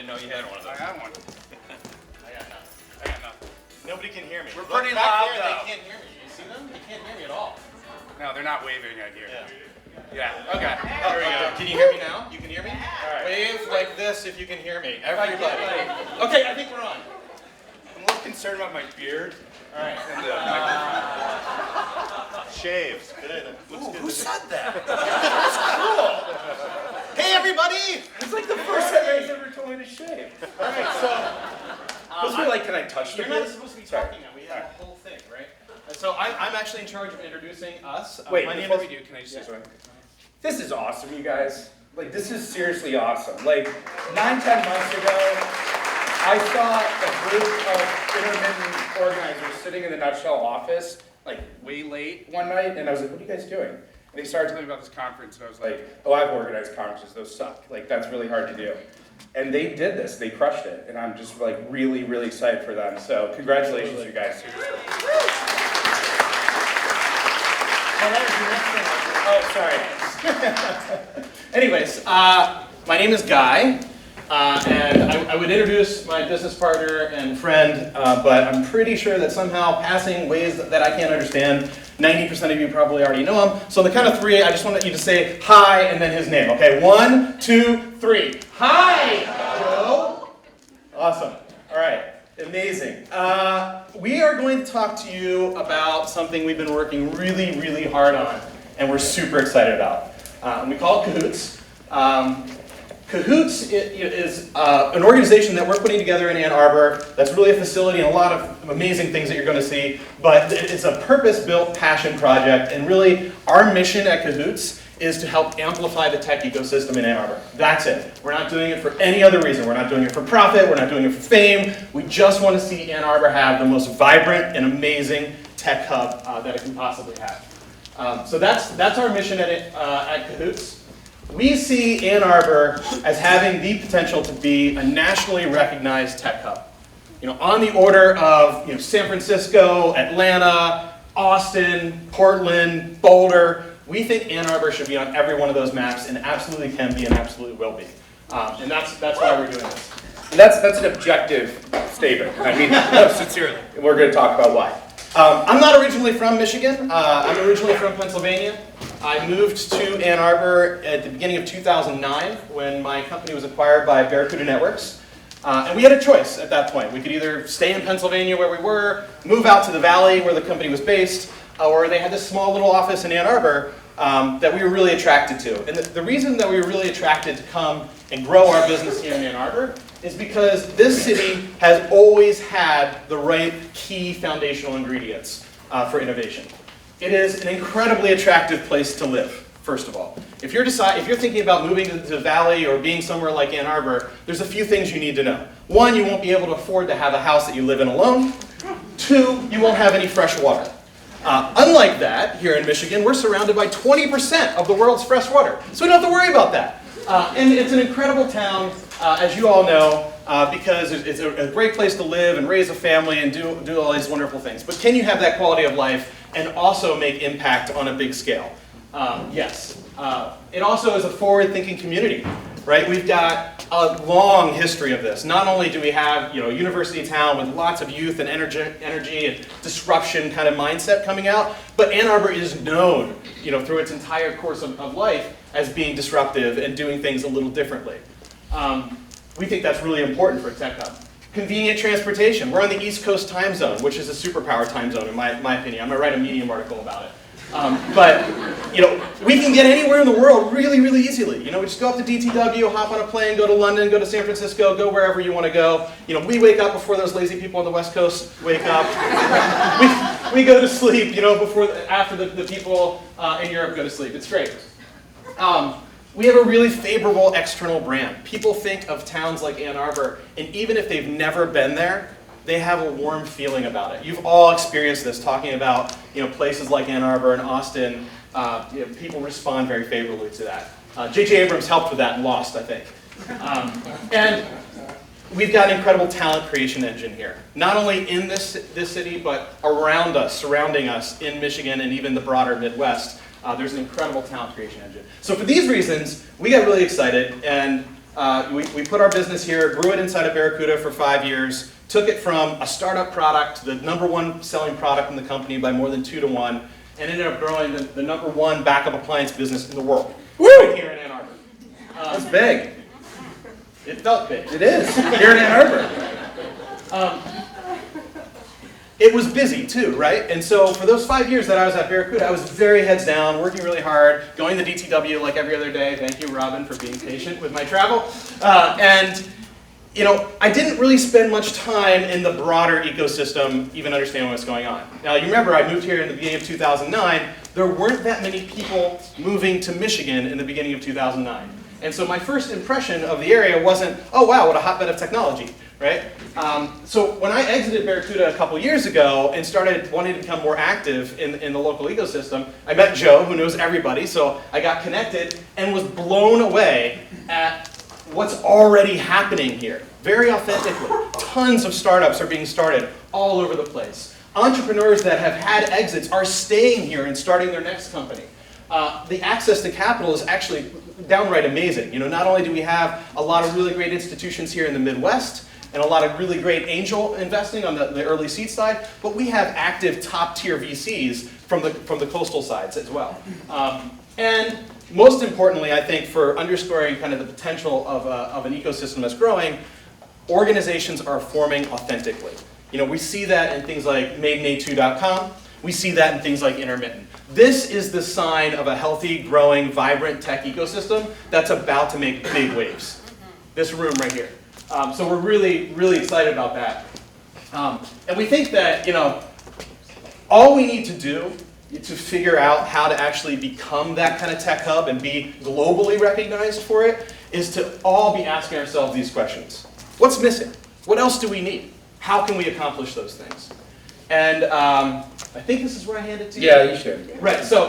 know you had one of those. I got one. I got nothing. I got nothing. Nobody can hear me. We're Look pretty back loud, there, though. They can't hear me. You see them? They can't hear me at all. No, they're not waving at you. Yeah. Yeah. Okay. Here we go. Can you hear me now? You can hear me? All right. Wave like this if you can hear me. Everybody. Okay, I think we're on. I'm a little concerned about my beard. All right. And the Shaves. Ooh, Who said that? That's cool. Hey, everybody. It's like the first time anybody's ever told me to shave. All right, so Supposed to be like, can I touch the you're beard? not supposed to be talking now. We have a whole thing, right? And so I'm actually in charge of introducing us. Wait, my name before is. we do, can I just say something? This is awesome, you guys. Like, this is seriously awesome. Like, 9-10 months ago, I saw a group of Intermitten organizers sitting in the Nutshell office, like, way late one night, and I was like, what are you guys doing? And they started telling me about this conference, and I was like, oh, I've organized conferences, those suck. Like, that's really hard to do. And they did this, they crushed it, and I'm just, like, really, really excited for them. So, congratulations, you guys. Oh, sorry. Anyways, my name is Guy, and I would introduce my business partner and friend, but I'm pretty sure that somehow passing ways that I can't understand, 90% of you probably already know him. So on the count of three, I just wanted you to say hi and then his name, okay? 1, 2, 3. Hi, Joe. Awesome. All right. Amazing. We are going to talk to you about something we've been working really, really hard on, and we're super excited about. And we call it Cahoots. Cahoots is an organization that we're putting together in Ann Arbor that's really a facility and a lot of amazing things that you're going to see, but it's a purpose-built passion project, and really our mission at Cahoots is to help amplify the tech ecosystem in Ann Arbor. That's it. We're not doing it for any other reason. We're not doing it for profit. We're not doing it for fame. We just want to see Ann Arbor have the most vibrant and amazing tech hub that it can possibly have. So that's our mission at Cahoots. We see Ann Arbor as having the potential to be a nationally recognized tech hub. On the order of San Francisco, Atlanta, Austin, Portland, Boulder. We think Ann Arbor should be on every one of those maps, and absolutely can be, and absolutely will be. And that's why we're doing this. And that's an objective statement. I mean, no, sincerely. We're going to talk about why. I'm not originally from Michigan. I'm originally from Pennsylvania. I moved to Ann Arbor at the beginning of 2009 when my company was acquired by Barracuda Networks. And we had a choice at that point. We could either stay in Pennsylvania where we were, move out to the valley where the company was based, or they had this small little office in Ann Arbor that we were really attracted to. And the reason that we were really attracted to come and grow our business here in Ann Arbor is because this city has always had the right key foundational ingredients for innovation. It is an incredibly attractive place to live, first of all. If you're thinking about moving to the valley or being somewhere like Ann Arbor, there's a few things you need to know. 1, you won't be able to afford to have a house that you live in alone. 2, you won't have any fresh water. Unlike that, here in Michigan, we're surrounded by 20% of the world's fresh water, so we don't have to worry about that. And it's an incredible town, as you all know, because it's a great place to live and raise a family and do all these wonderful things. But can you have that quality of life and also make impact on a big scale? Yes. It also is a forward-thinking community, right? We've got a long history of this. Not only do we have a university town with lots of youth and energy and disruption kind of mindset coming out, but Ann Arbor is known through its entire course of life as being disruptive and doing things a little differently. We think that's really important for a tech hub. Convenient transportation. We're on the East Coast time zone, which is a superpower time zone in my opinion. I'm going to write a Medium article about it. But we can get anywhere in the world really, really easily. We just go up to DTW, hop on a plane, go to London, go to San Francisco, go wherever you want to go. We wake up before those lazy people on the West Coast wake up. we go to sleep, after the people in Europe go to sleep. It's great. We have a really favorable external brand. People think of towns like Ann Arbor, and even if they've never been there, they have a warm feeling about it. You've all experienced this, talking about places like Ann Arbor and Austin. People respond very favorably to that. J.J. Abrams helped with that and lost, I think. And we've got an incredible talent creation engine here. Not only in this city, but around us, surrounding us in Michigan and even the broader Midwest. There's an incredible talent creation engine. So for these reasons, we got really excited, and We put our business here, grew it inside of Barracuda for 5 years, took it from a startup product to the #1 selling product in the company by more than 2 to 1, and ended up growing the #1 backup appliance business in the world. Right here in Ann Arbor. That's big. It felt big. It is, here in Ann Arbor. It was busy too, right? And so for those 5 years that I was at Barracuda, I was very heads down, working really hard, going to DTW like every other day. Thank you, Robin, for being patient with my travel. And you know, I didn't really spend much time in the broader ecosystem even understanding what's going on. Now, you remember I moved here in the beginning of 2009. There weren't that many people moving to Michigan in the beginning of 2009. And so my first impression of the area wasn't, oh wow, what a hotbed of technology, right? So when I exited Barracuda a couple years ago and started wanting to become more active in the local ecosystem, I met Joe, who knows everybody, so I got connected and was blown away at what's already happening here. Very authentically. Tons of startups are being started all over the place. Entrepreneurs that have had exits are staying here and starting their next company. The access to capital is actually downright amazing. You know, not only do we have a lot of really great institutions here in the Midwest and a lot of really great angel investing on the early seed side, but we have active top-tier VCs from the coastal sides as well. And most importantly, I think, for underscoring kind of the potential of an ecosystem that's growing, organizations are forming authentically. You know, we see that in things like MadeNA2.com. We see that in things like Intermitten. This is the sign of a healthy, growing, vibrant tech ecosystem that's about to make big waves. This room right here. So we're really, really excited about that. And we think that, you know, all we need to do to figure out how to actually become that kind of tech hub and be globally recognized for it is to all be asking ourselves these questions. What's missing? What else do we need? How can we accomplish those things? And I think this is where I hand it to you. Yeah, you should. Right, so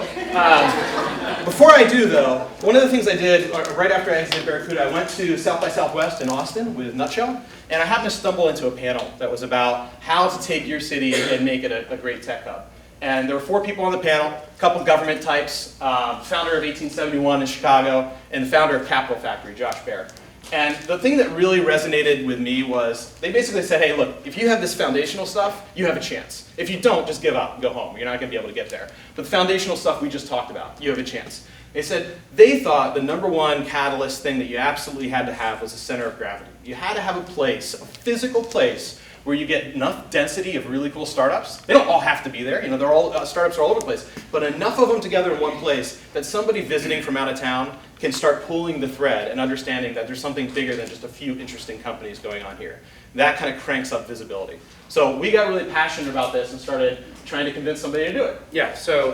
before I do though, one of the things I did right after I exited Barracuda, I went to South by Southwest in Austin with Nutshell, and I happened to stumble into a panel that was about how to take your city and make it a great tech hub. And there were 4 people on the panel, a couple government types, founder of 1871 in Chicago, and the founder of Capital Factory, Josh Baer. And the thing that really resonated with me was they basically said, hey, look, if you have this foundational stuff, you have a chance. If you don't, just give up and go home. You're not going to be able to get there. But the foundational stuff we just talked about, you have a chance. They said they thought the #1 catalyst thing that you absolutely had to have was a center of gravity. You had to have a place, a physical place, where you get enough density of really cool startups. They don't all have to be there. You know, they're all startups are all over the place. But enough of them together in one place that somebody visiting from out of town can start pulling the thread and understanding that there's something bigger than just a few interesting companies going on here. That kind of cranks up visibility. So we got really passionate about this and started trying to convince somebody to do it. Yeah, so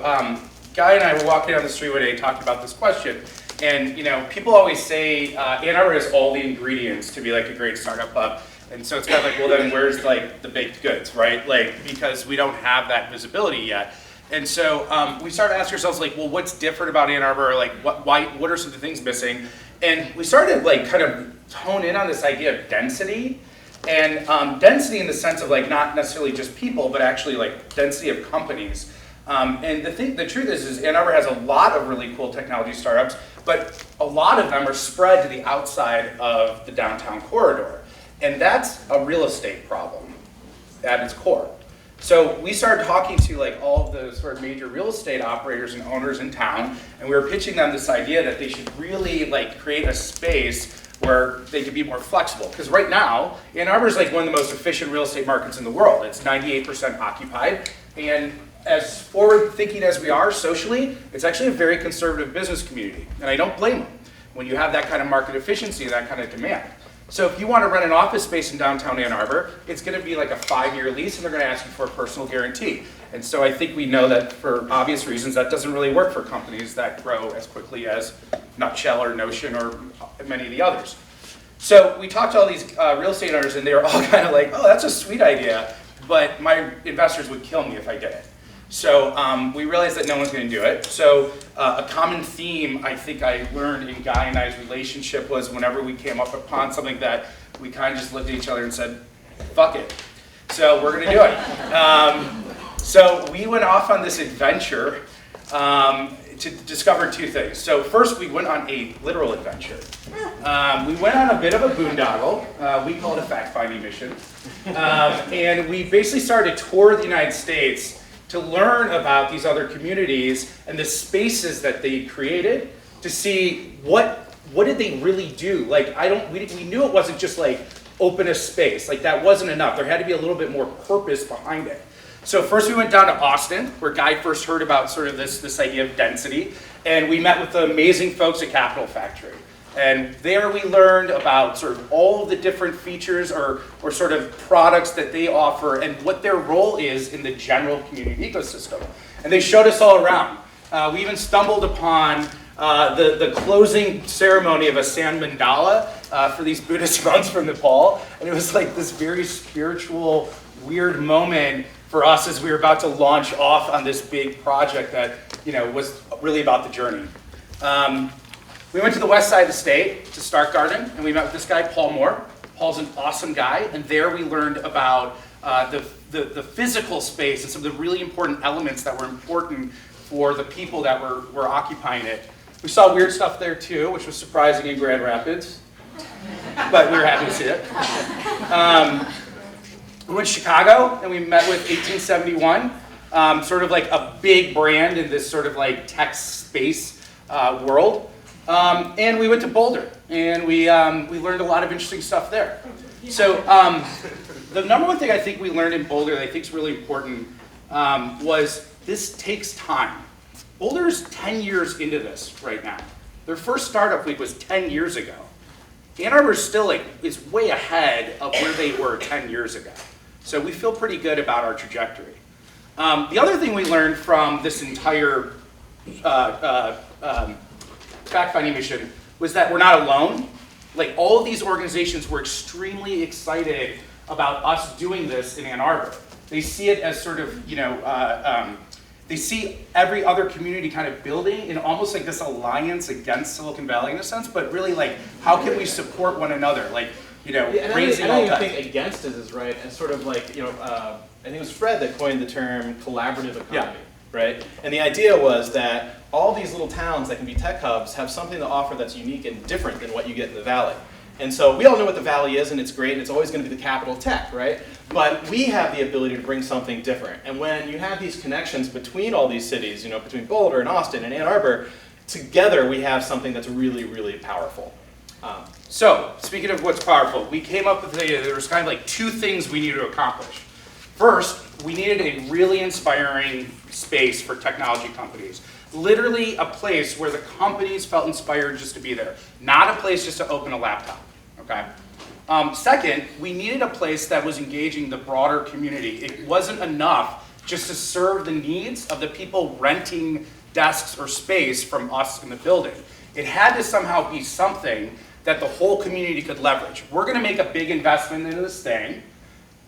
Guy and I were walking down the street one day talking about this question. And you know, people always say Ann Arbor has all the ingredients to be like a great startup hub. And so it's kind of like, well then where's like the baked goods, right? Like, because we don't have that visibility yet. And so we started asking ourselves like, well, what's different about Ann Arbor? Like, what are some of the things missing? And we started like kind of hone in on this idea of density. And density in the sense of like not necessarily just people, but actually like density of companies. And the truth is Ann Arbor has a lot of really cool technology startups, but a lot of them are spread to the outside of the downtown corridor. And that's a real estate problem at its core. So we started talking to like all of the sort of major real estate operators and owners in town, and we were pitching them this idea that they should really like create a space where they could be more flexible. Because right now, Ann Arbor is like one of the most efficient real estate markets in the world. It's 98% occupied, and as forward thinking as we are socially, it's actually a very conservative business community, and I don't blame them when you have that kind of market efficiency and that kind of demand. So if you want to rent an office space in downtown Ann Arbor, it's going to be like a 5-year lease and they're going to ask you for a personal guarantee. And so I think we know that for obvious reasons that doesn't really work for companies that grow as quickly as Nutshell or Notion or many of the others. So we talked to all these real estate owners and they were all kind of like, oh, that's a sweet idea, but my investors would kill me if I did it. So we realized that no one's going to do it. So a common theme I think I learned in Guy and I's relationship was whenever we came up upon something that we kind of just looked at each other and said, fuck it. So we're going to do it. So we went off on this adventure to discover two things. So first, we went on a literal adventure. We went on a bit of a boondoggle. We call it a fact-finding mission. And we basically started to tour the United States to learn about these other communities and the spaces that they created to see what did they really do. Like, we knew it wasn't just like open a space. Like, that wasn't enough. There had to be a little bit more purpose behind it. So first we went down to Austin, where Guy first heard about sort of this idea of density, and we met with the amazing folks at Capital Factory. And there we learned about sort of all of the different features or sort of products that they offer and what their role is in the general community ecosystem. And they showed us all around. We even stumbled upon the closing ceremony of a sand mandala for these Buddhist monks from Nepal. And it was like this very spiritual, weird moment for us as we were about to launch off on this big project that, you know, was really about the journey. We went to the west side of the state, to Stark Garden, and we met with this guy, Paul Moore. Paul's an awesome guy, and there we learned about the physical space and some of the really important elements that were important for the people that were occupying it. We saw weird stuff there too, which was surprising in Grand Rapids, but we were happy to see it. We went to Chicago, and we met with 1871, sort of like a big brand in this sort of like tech space world. And we went to Boulder, and we learned a lot of interesting stuff there. So the number one thing I think we learned in Boulder that I think is really important was this takes time. Boulder's 10 years into this right now. Their first startup week was 10 years ago. Ann Arbor still is way ahead of where they were 10 years ago. So we feel pretty good about our trajectory. The other thing we learned from this entire fact-finding mission was that we're not alone. Like, all of these organizations were extremely excited about us doing this in Ann Arbor. They see it as sort of, you know, they see every other community kind of building in almost like this alliance against Silicon Valley in a sense, but really like, how can we support one another? Like, you know, raising all I don't even think against is right, and sort of like, you know, I think it was Fred that coined the term collaborative economy, right? And the idea was that all these little towns that can be tech hubs have something to offer that's unique and different than what you get in the Valley. And so we all know what the Valley is, and it's great, and it's always going to be the capital of tech, right? But we have the ability to bring something different. And when you have these connections between all these cities, you know, between Boulder and Austin and Ann Arbor, together we have something that's really, really powerful. So, speaking of what's powerful, we came up with the idea that there was kind of like two things we needed to accomplish. First, we needed a really inspiring space for technology companies. Literally a place where the companies felt inspired just to be there. Not a place just to open a laptop, okay? Second, we needed a place that was engaging the broader community. It wasn't enough just to serve the needs of the people renting desks or space from us in the building. It had to somehow be something that the whole community could leverage. We're gonna make a big investment into this thing.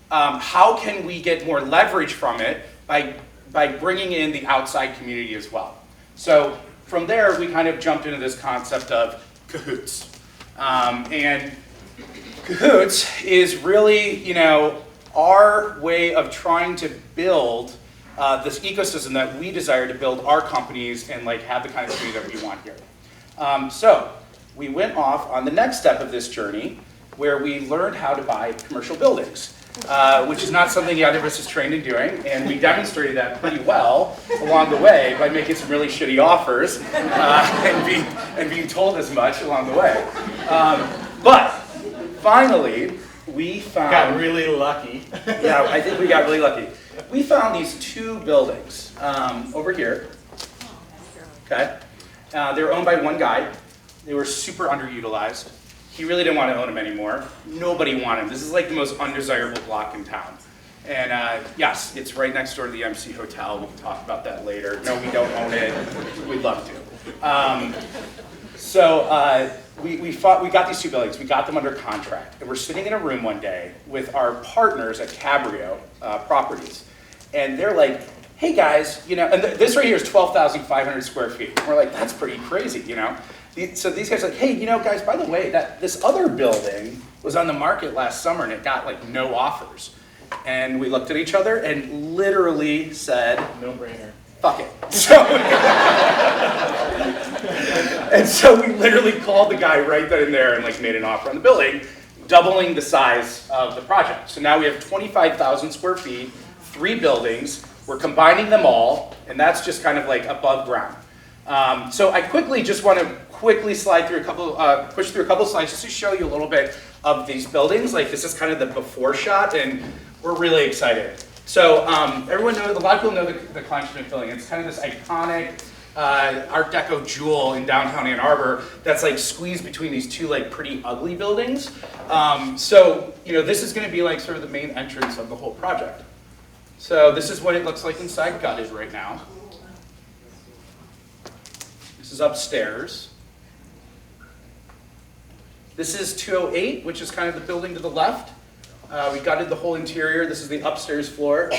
How can we get more leverage from it by bringing in the outside community as well? So from there, we kind of jumped into this concept of Cahoots. And Cahoots is really, you know, our way of trying to build this ecosystem that we desire to build our companies and like have the kind of community that we want here. So we went off on the next step of this journey where we learned how to buy commercial buildings. Which is not something either of us is trained in doing, and we demonstrated that pretty well along the way by making some really shitty offers and being told as much along the way. But finally, we found... Got really lucky. Yeah, I think we got really lucky. We found these two buildings over here. Okay, they were owned by one guy. They were super underutilized. He really didn't want to own them anymore. Nobody wanted them. This is like the most undesirable block in town. And yes, it's right next door to the MC Hotel. We can talk about that later. No, we don't own it. We'd love to. We got these two buildings. We got them under contract. And we're sitting in a room one day with our partners at Cabrio Properties. And they're like, hey guys, you know, and this right here is 12,500 square feet. And we're like, that's pretty crazy, you know? So these guys are like, hey, you know, guys, by the way, this other building was on the market last summer and it got like no offers. And we looked at each other and literally said, No brainer. fuck it. So, and so we literally called the guy right then and there and like made an offer on the building, doubling the size of the project. So now we have 25,000 square feet, 3 buildings. We're combining them all, and that's just kind of like above ground. So I quickly just want to slide through a couple, push through a couple slides just to show you a little bit of these buildings. Like this is kind of the before shot, and we're really excited. So everyone knows, a lot of people know the Kleinschmidt building. It's kind of this iconic Art Deco jewel in downtown Ann Arbor that's like squeezed between these two like pretty ugly buildings. So this is going to be like sort of the main entrance of the whole project. So this is what it looks like inside gutted right now. This is upstairs. This is 208, which is kind of the building to the left. We gutted the whole interior. This is the upstairs floor.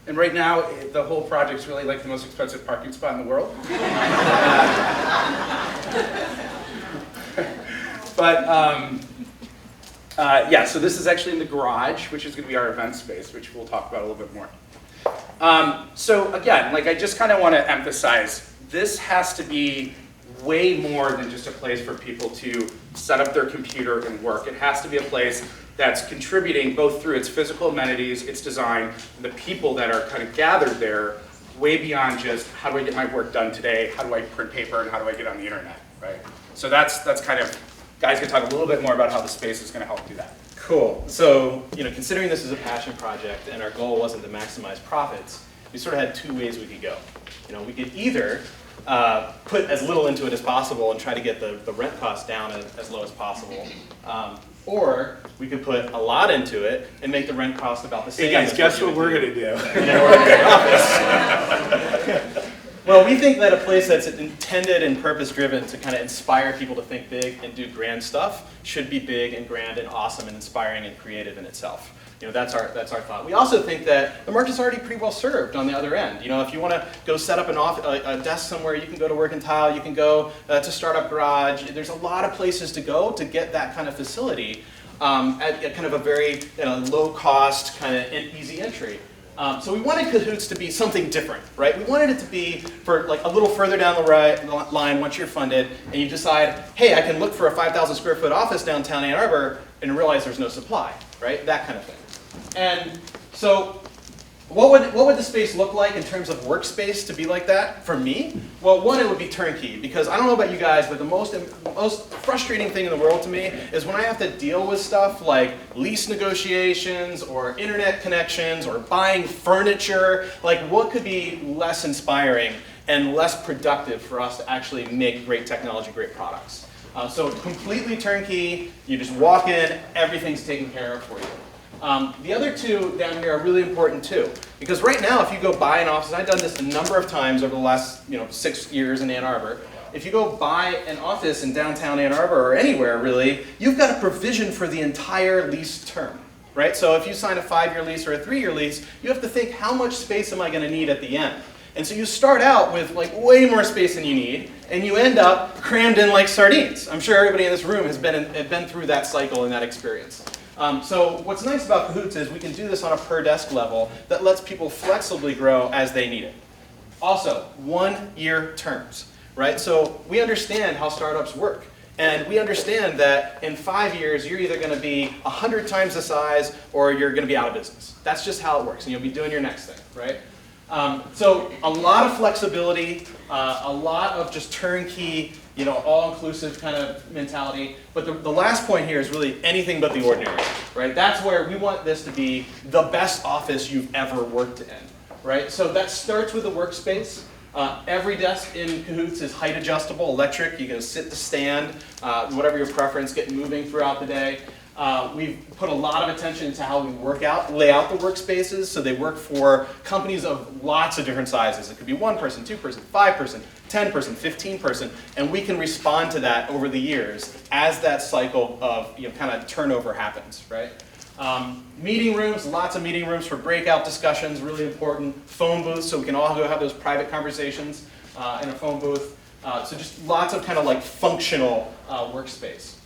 And right now, the whole project's really like the most expensive parking spot in the world. Yeah, so this is actually in the garage, which is going to be our event space, which we'll talk about a little bit more. So again, like I just kind of want to emphasize, this has to be way more than just a place for people to set up their computer and work. It has to be a place that's contributing both through its physical amenities, its design, and the people that are kind of gathered there, way beyond just how do I get my work done today, how do I print paper, and how do I get on the internet, right? So that's kind of, guys can talk a little bit more about how the space is going to help do that. Cool. So, considering this is a passion project and our goal wasn't to maximize profits, we sort of had 2 ways we could go. We could either put as little into it as possible and try to get the rent cost down as low as possible. Or we could put a lot into it and make the rent cost about the same. Hey guys, guess what we're going to do? Well, we think that a place that's intended and purpose-driven to kind of inspire people to think big and do grand stuff should be big and grand and awesome and inspiring and creative in itself. That's our thought. We also think that the market's already pretty well served on the other end. If you want to go set up a desk somewhere, you can go to Work and Tile, you can go to Startup Garage. There's a lot of places to go to get that kind of facility at kind of a very low cost, kind of easy entry. So we wanted Cahoots to be something different, right? We wanted it to be for like a little further down the line once you're funded and you decide, hey, I can look for a 5,000 square foot office downtown Ann Arbor and realize there's no supply, right? That kind of thing. And so what would the space look like in terms of workspace to be like that for me? Well, one, it would be turnkey, because I don't know about you guys, but the most frustrating thing in the world to me is when I have to deal with stuff like lease negotiations or internet connections or buying furniture. Like, what could be less inspiring and less productive for us to actually make great technology, great products? So completely turnkey, you just walk in, everything's taken care of for you. The other 2 down here are really important too, because right now if you go buy an office, and I've done this a number of times over the last 6 years in Ann Arbor, if you go buy an office in downtown Ann Arbor or anywhere really, you've got a provision for the entire lease term, right? So if you sign a 5-year lease or a 3-year lease, you have to think, how much space am I going to need at the end? And so you start out with like way more space than you need, and you end up crammed in like sardines. I'm sure everybody in this room has been through that cycle and that experience. So what's nice about Cahoots is we can do this on a per desk level that lets people flexibly grow as they need it. Also, 1-year terms, right? So we understand how startups work. And we understand that in 5 years, you're either going to be 100 times the size or you're going to be out of business. That's just how it works, and you'll be doing your next thing, right? So a lot of flexibility, a lot of just turnkey, all-inclusive kind of mentality. But the last point here is really anything but the ordinary, right? That's where we want this to be the best office you've ever worked in, right? So that starts with the workspace. Every desk in Cahoots is height adjustable, electric. You can sit to stand, whatever your preference, get moving throughout the day. We've put a lot of attention to how we lay out the workspaces so they work for companies of lots of different sizes. It could be 1 person, 2 person, 5 person, 10 person, 15 person, and we can respond to that over the years as that cycle of kind of turnover happens, right? Meeting rooms, lots of meeting rooms for breakout discussions, really important. Phone booths, so we can all go have those private conversations in a phone booth. So just lots of kind of like functional workspace.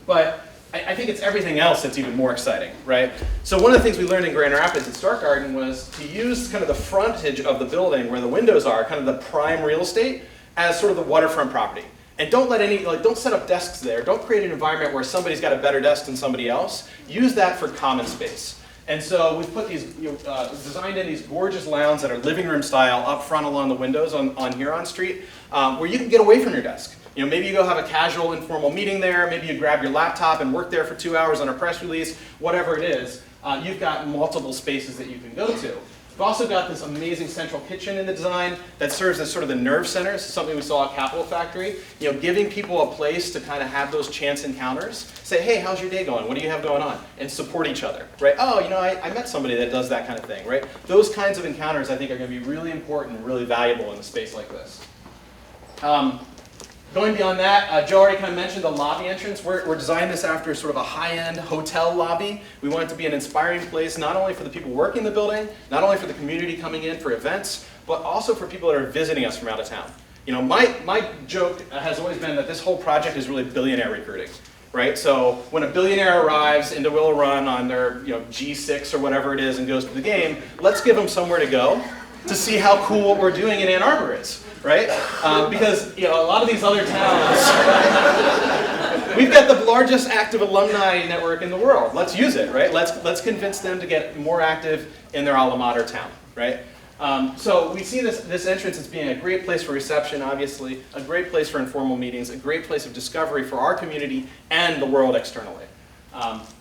But I think it's everything else that's even more exciting, right? So one of the things we learned in Grand Rapids at Stark Garden was to use kind of the frontage of the building where the windows are, kind of the prime real estate, as sort of the waterfront property. And don't let don't set up desks there. Don't create an environment where somebody's got a better desk than somebody else. Use that for common space. And so we've put these, designed in these gorgeous lounges that are living room style up front along the windows on Huron Street, where you can get away from your desk. Maybe you go have a casual, informal meeting there. Maybe you grab your laptop and work there for 2 hours on a press release. Whatever it is, you've got multiple spaces that you can go to. We've also got this amazing central kitchen in the design that serves as sort of the nerve center. This is something we saw at Capital Factory. Giving people a place to kind of have those chance encounters. Say, hey, how's your day going? What do you have going on? And support each other, right? Oh, I met somebody that does that kind of thing, right? Those kinds of encounters, I think, are going to be really important and really valuable in a space like this. Going beyond that, Joe already kind of mentioned the lobby entrance. We're designing this after sort of a high-end hotel lobby. We want it to be an inspiring place, not only for the people working in the building, not only for the community coming in for events, but also for people that are visiting us from out of town. My joke has always been that this whole project is really billionaire recruiting, right? So when a billionaire arrives into Willow Run on their G6 or whatever it is and goes to the game, let's give them somewhere to go to see how cool what we're doing in Ann Arbor is. Right? Because a lot of these other towns, we've got the largest active alumni network in the world. Let's use it, right? Let's convince them to get more active in their alma mater town, right? So we see this entrance as being a great place for reception, obviously, a great place for informal meetings, a great place of discovery for our community and the world externally.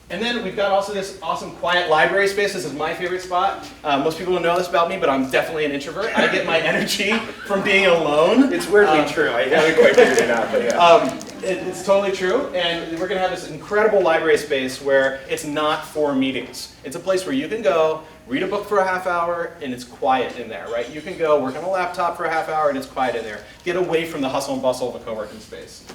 And then we've got also this awesome quiet library space. This is my favorite spot. Most people don't know this about me, but I'm definitely an introvert. I get my energy from being alone. It's weirdly true. I haven't quite figured it out, but yeah. It's totally true. And we're going to have this incredible library space where it's not for meetings. It's a place where you can go, read a book for a half hour, and it's quiet in there, right? You can go work on a laptop for a half hour, and it's quiet in there. Get away from the hustle and bustle of a co-working space.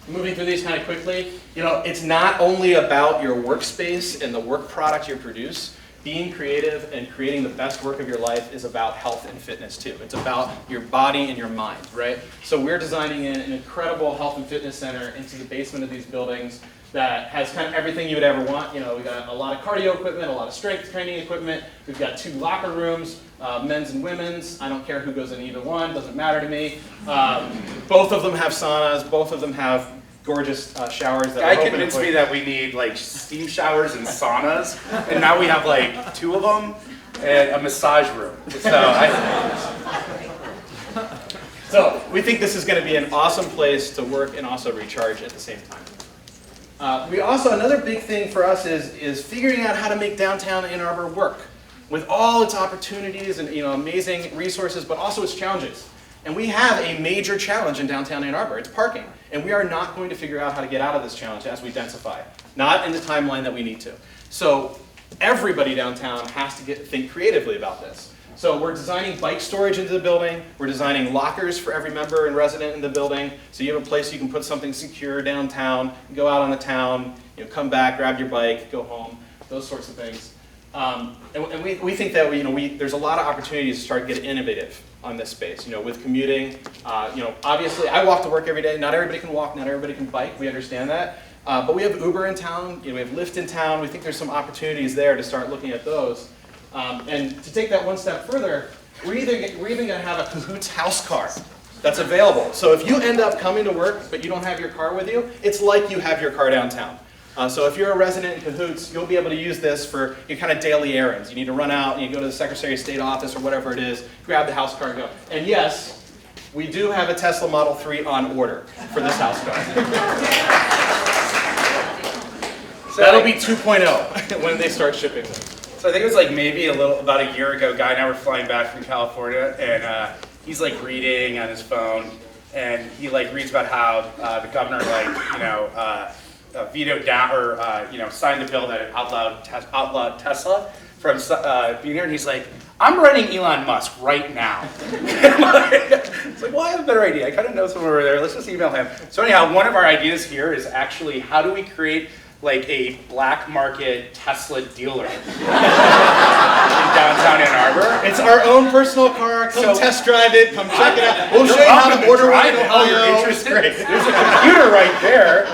Moving through these kind of quickly, it's not only about your workspace and the work product you produce. Being creative and creating the best work of your life is about health and fitness too. It's about your body and your mind, right? So we're designing in an incredible health and fitness center into the basement of these buildings that has kind of everything you would ever want. We've got a lot of cardio equipment, a lot of strength training equipment. We've got 2 locker rooms, men's and women's. I don't care who goes in either one, doesn't matter to me. Both of them have saunas, both of them have gorgeous showers. Guy convinced me that we need steam showers and saunas, and now we have 2 of them and a massage room. So we think this is going to be an awesome place to work and also recharge at the same time. Another big thing for us is figuring out how to make downtown Ann Arbor work with all its opportunities and amazing resources, but also its challenges. And we have a major challenge in downtown Ann Arbor. It's parking. And we are not going to figure out how to get out of this challenge as we densify. Not in the timeline that we need to. So everybody downtown has to think creatively about this. So we're designing bike storage into the building. We're designing lockers for every member and resident in the building. So you have a place you can put something secure downtown, go out on the town, come back, grab your bike, go home, those sorts of things. And we think that there's a lot of opportunities to start getting innovative on this space. With commuting, obviously I walk to work every day. Not everybody can walk, not everybody can bike. We understand that. But we have Uber in town. We have Lyft in town. We think there's some opportunities there to start looking at those. And to take that one step further, we're even going to have a Cahoots house car that's available. So if you end up coming to work but you don't have your car with you, it's like you have your car downtown. So if you're a resident in Cahoots, you'll be able to use this for your kind of daily errands. You need to run out and you go to the Secretary of State office or whatever it is, grab the house car and go. And yes, we do have a Tesla Model 3 on order for this house car. So that'll be 2.0 when they start shipping them. So I think it was maybe about a year ago, Guy and I were flying back from California, and he's reading on his phone, and he reads about how the governor vetoed down or signed the bill that outlawed Tesla from being here, and he's like, I'm running Elon Musk right now. It's well, I have a better idea. I kind of know someone over there. Let's just email him. So anyhow, one of our ideas here is actually how do we create like a black market Tesla dealer in downtown Ann Arbor. It's our own personal car. Come test drive it. Come check it out. We'll show you how to order one in Oh, you're Ohio. interested? There's a computer right there.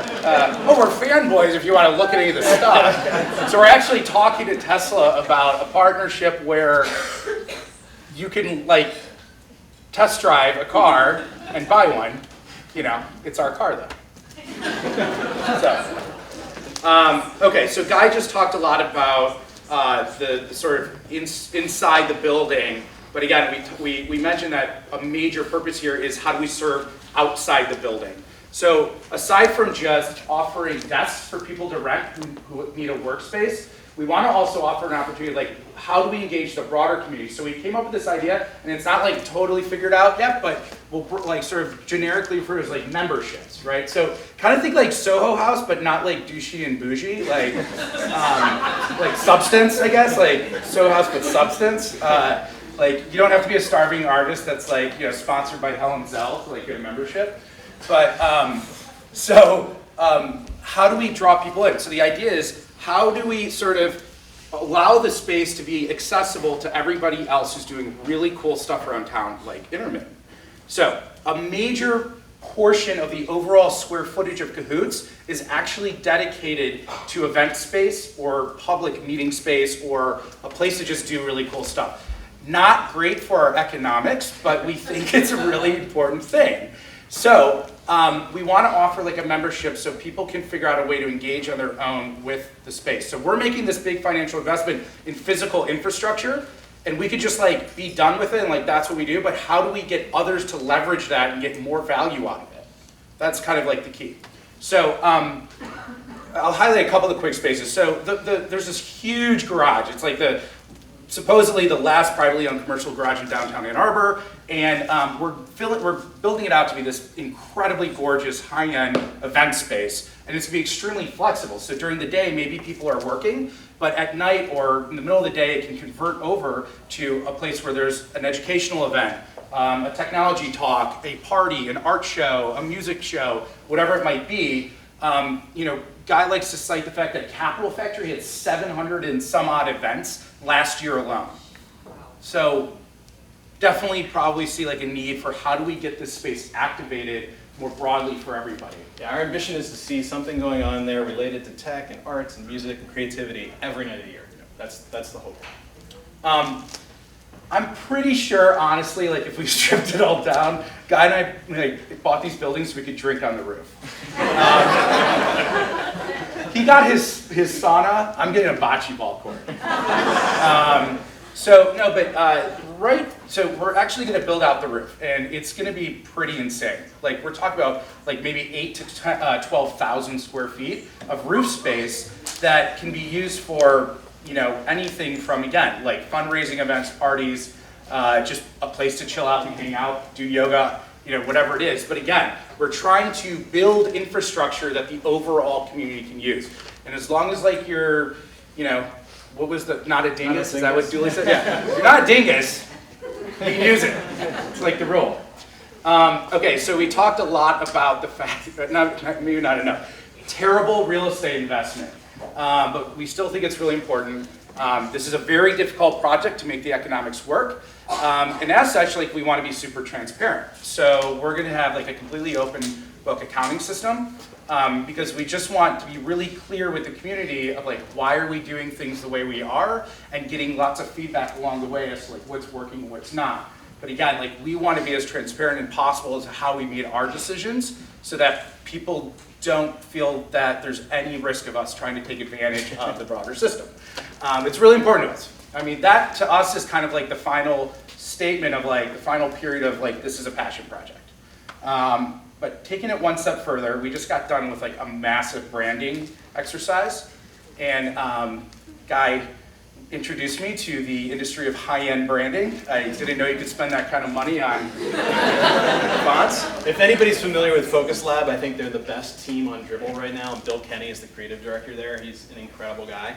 We're fanboys if you want to look at any of the stuff. So we're actually talking to Tesla about a partnership where you can like test drive a car and buy one. You know, it's our car though. Okay, so Guy just talked a lot about the sort of inside the building, but again, we mentioned that a major purpose here is how do we serve outside the building. So aside from just offering desks for people to rent who need a workspace, we want to also offer an opportunity, like, how do we engage the broader community? So we came up with this idea, and it's not like totally figured out yet, but we'll like sort of generically refer to as like memberships, right? So kind of think like Soho House, but not like douchey and bougie, like substance, I guess, like Soho House but substance. Like you don't have to be a starving artist that's like, you know, sponsored by Helen Zell to like get a membership. But how do we draw people in? So the idea is, how do we sort of allow the space to be accessible to everybody else who's doing really cool stuff around town, like Intermitten? So a major portion of the overall square footage of Cahoots is actually dedicated to event space or public meeting space or a place to just do really cool stuff. Not great for our economics, but we think it's a really important thing. So we want to offer like a membership so people can figure out a way to engage on their own with the space. So we're making this big financial investment in physical infrastructure, and we could just like be done with it and like that's what we do, but how do we get others to leverage that and get more value out of it? That's kind of like the key. So I'll highlight a couple of the quick spaces. So there's this huge garage. It's like supposedly the last privately owned commercial garage in downtown Ann Arbor, and we're building it out to be this incredibly gorgeous high-end event space, and it's going to be extremely flexible. So during the day, maybe people are working, but at night or in the middle of the day, it can convert over to a place where there's an educational event, a technology talk, a party, an art show, a music show, whatever it might be. You know, Guy likes to cite the fact that Capital Factory had 700 and some odd events last year alone. So definitely probably see like a need for how do we get this space activated more broadly for everybody. Yeah, our ambition is to see something going on there related to tech and arts and music and creativity every night of the year. That's the hope. I'm pretty sure, honestly, like if we stripped it all down, Guy and I like, bought these buildings so we could drink on the roof. He got his sauna. I'm getting a bocce ball court. So we're actually going to build out the roof, and it's going to be pretty insane. Like we're talking about like maybe 8,000 to 12,000 square feet of roof space that can be used for, you know, anything from, again, like fundraising events, parties, just a place to chill out and hang out, do yoga, you know, whatever it is. But again, we're trying to build infrastructure that the overall community can use. And as long as like you're, you know, what was the, not a dingus? Is that what Julie said? Yeah. If you're not a dingus, you can use it. It's like the rule. Okay, so we talked a lot about the fact that, maybe not enough, terrible real estate investment. But we still think it's really important. This is a very difficult project to make the economics work. And as such, like, we want to be super transparent. So we're going to have like a completely open book accounting system because we just want to be really clear with the community of like, why are we doing things the way we are, and getting lots of feedback along the way as to like what's working and what's not. But again, like, we want to be as transparent as possible as to how we made our decisions so that people don't feel that there's any risk of us trying to take advantage of the broader system. It's really important to us. I mean, that to us is kind of like the final statement of like the final period of like, this is a passion project. But taking it one step further, we just got done with like a massive branding exercise. And Guy introduced me to the industry of high-end branding. I didn't know you could spend that kind of money on fonts. If anybody's familiar with Focus Lab, I think they're the best team on Dribble right now. Bill Kenny is the creative director there. He's an incredible guy.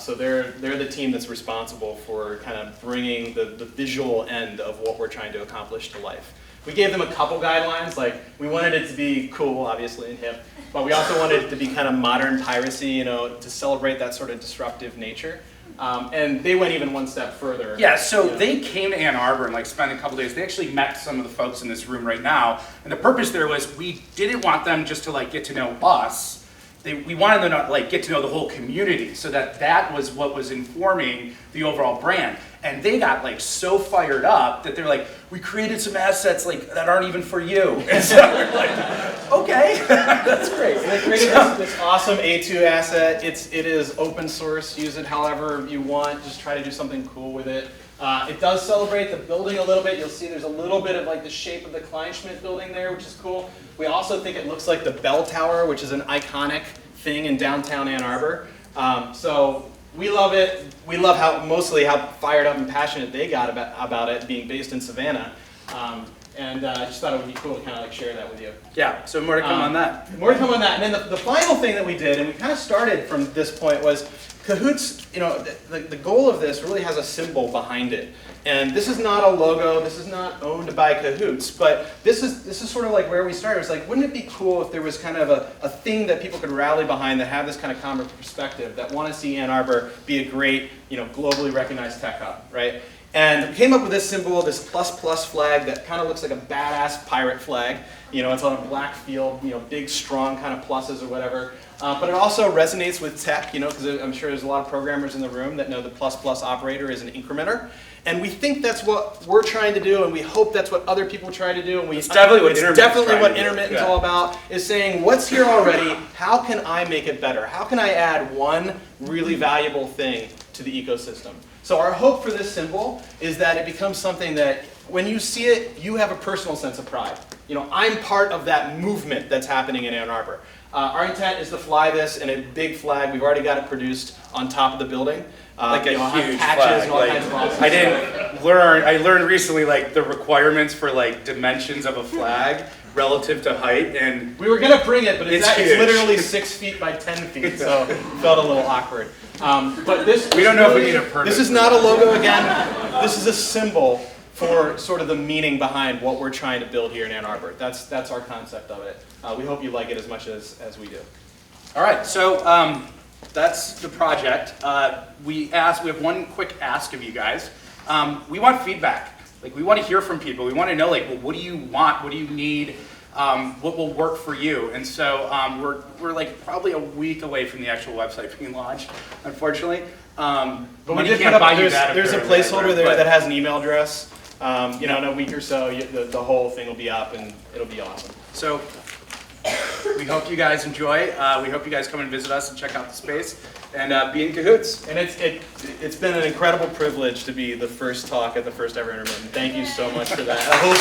So they're the team that's responsible for kind of bringing the visual end of what we're trying to accomplish to life. We gave them a couple guidelines, like we wanted it to be cool, obviously, and hip, but we also wanted it to be kind of modern piracy, you know, to celebrate that sort of disruptive nature. And they went even one step further. Yeah, so they came to Ann Arbor and like spent a couple days. They actually met some of the folks in this room right now. And the purpose there was we didn't want them just to like get to know us. We wanted them to like get to know the whole community, so that was what was informing the overall brand. And they got like so fired up that they're like, we created some assets like that aren't even for you. And so we're like, okay, that's great. So they created this awesome A2 asset. It is open source. Use it however you want. Just try to do something cool with it. It does celebrate the building a little bit. You'll see there's a little bit of like the shape of the Kleinschmidt building there, which is cool. We also think it looks like the bell tower, which is an iconic thing in downtown Ann Arbor. So we love it. We love mostly how fired up and passionate they got about it being based in Savannah. And I just thought it would be cool to kind of like share that with you. Yeah, so more to come on that. More to come on that. And then the final thing that we did, and we kind of started from this point, was Cahoots, you know, the goal of this really has a symbol behind it. And this is not a logo, this is not owned by Cahoots, but this is sort of like where we started. It's like, wouldn't it be cool if there was kind of a thing that people could rally behind that have this kind of common perspective, that want to see Ann Arbor be a great, you know, globally recognized tech hub, right? And we came up with this symbol, this ++ flag that kind of looks like a badass pirate flag. You know, it's on a black field, you know, big, strong kind of pluses or whatever. But it also resonates with tech, you know, because I'm sure there's a lot of programmers in the room that know the ++ operator is an incrementer. And we think that's what we're trying to do, and we hope that's what other people try to do. And it's definitely what Intermitten's all about, is saying, what's here already, how can I make it better? How can I add one really valuable thing to the ecosystem? So our hope for this symbol is that it becomes something that when you see it, you have a personal sense of pride. You know, I'm part of that movement that's happening in Ann Arbor. Our intent is to fly this in a big flag. We've already got it produced on top of the building. Like a huge patches flag. and all like, kinds of awesome I learned recently like the requirements for like dimensions of a flag relative to height, and we were gonna bring it, but it's huge. literally 6 feet by 10 feet, so it felt a little awkward. But this we don't know if we need a permit. This is not a logo again. This is a symbol for sort of the meaning behind what we're trying to build here in Ann Arbor. That's our concept of it. We hope you like it as much as we do. All right, so that's the project. We have one quick ask of you guys. We want feedback. Like, we want to hear from people. We want to know, like, well, what do you want? What do you need? What will work for you? And so we're like probably a week away from the actual website being launched, unfortunately. But we did put up, there's a placeholder there that has an email address. You know, in a week or so, the whole thing will be up, and it'll be awesome. So we hope you guys enjoy. We hope you guys come and visit us and check out the space and be in Cahoots. And it's been an incredible privilege to be the first talk at the first ever Intermitten. Thank you so much for that. I hope